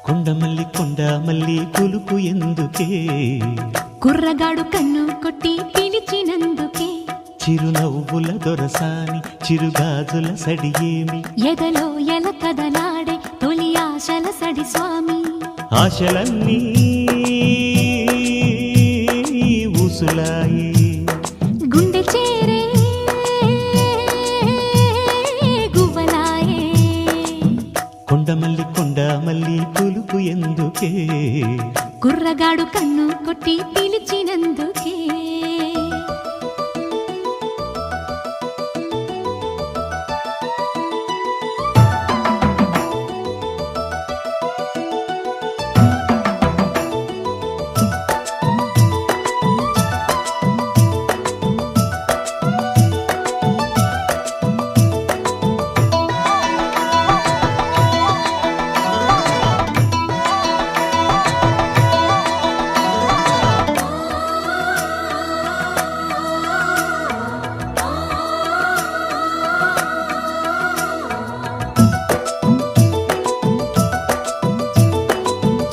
కొండమల్లి కొలుపు ఎందుకే కుర్రగాడు కన్ను కొట్టి పిలిచినందుకే చిరునవ్వుల దొరసాని చిరుగాజుల సడియేమి ఎదలో ఎల కదలాడే తొలి ఆశల సడి స్వామి ఆశలన్నీ ఊసులాయి గుండె చేరే గువ్వలాయే కొండమల్లి కొలుపు ఎందుకే కుర్రగాడు కన్ను కొట్టి పిలిచినందుకే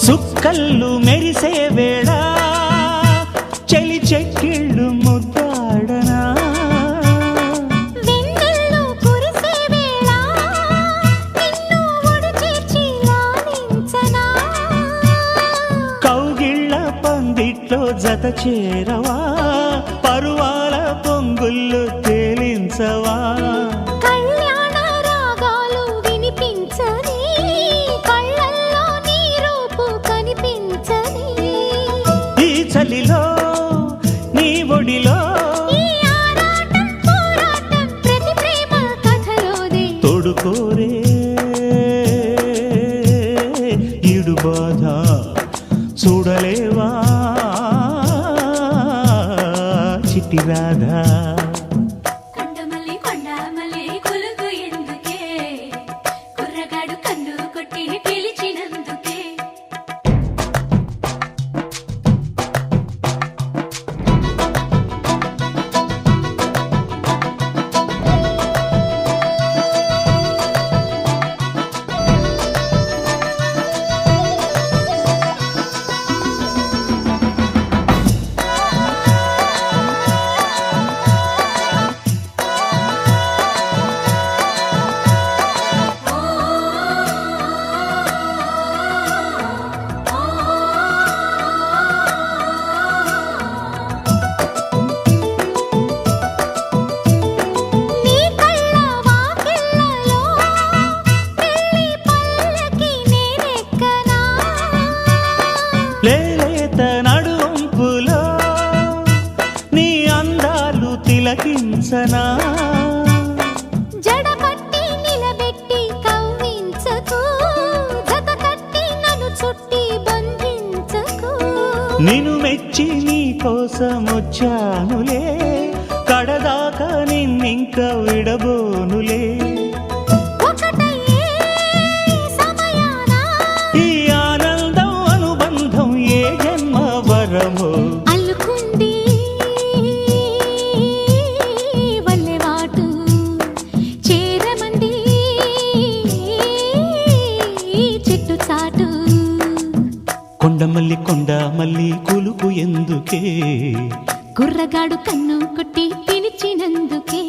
సుక్కళ్ళు మెరిసే వేళ చలి చెక్కిళ్ళు ముద్దాడనా వెన్నెల్లో కురిసే వేళ నిన్ను ఒడి చేర్చి లాలించనా కౌగిళ్ళ పందిట్లో జత చేరవా పరువాల పొంగుళ్ళు తేలించవా కళ్యాణ రాగాలు వినిపించని కళ్ళల్లో నీ రూపు కనిపించని ఈ చలిలో నీ ఒడిలో ఈ ఆరాటం పోరాటం ప్రతి ప్రేమ కథలోదే తోడుకోరే ఈడు బాధ చూడలేవా చిట్టి రాధా కొండమల్లి కొలుపు ఎందుకే కుర్రగాడు కన్ను కొట్టి పిలిచినందుకే నీ కళ్ళ వాకిళ్ళలో పెళ్లి పల్లకి నేనెక్కనా లేలేత నడుంపులో నీ అందాలు తిలకించనా జడపట్టి నిలబెట్టి కవ్వించకు జత కట్టి నన్ను చుట్టి బంధించకు నిన్ను మెచ్చి నీ కోసం వచ్చానులే కడదాకా నిన్నింక విడబోనులే ఒకటయ్యే సమయాన ఈ ఆనందం అనుబంధం ఏ జన్మ వరమో అల్లుకుంది వల్లెవాటు చేరమంది చెట్టు చాటు కొండమల్లి కొలుపు ఎందుకే కుర్రగాడు కన్ను కొట్టి పిలిచినందుకే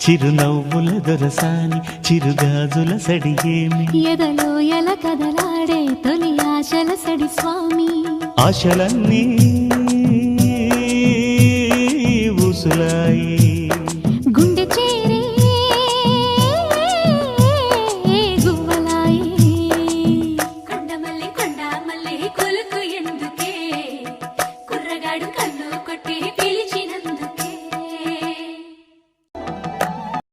చిరునవ్వుల దొరసాని చిరుగాజుల సడియేమి ఎదలో ఎల కదలాడే తొలి ఆశల సడి స్వామి ఆశలన్నీ ఊసులా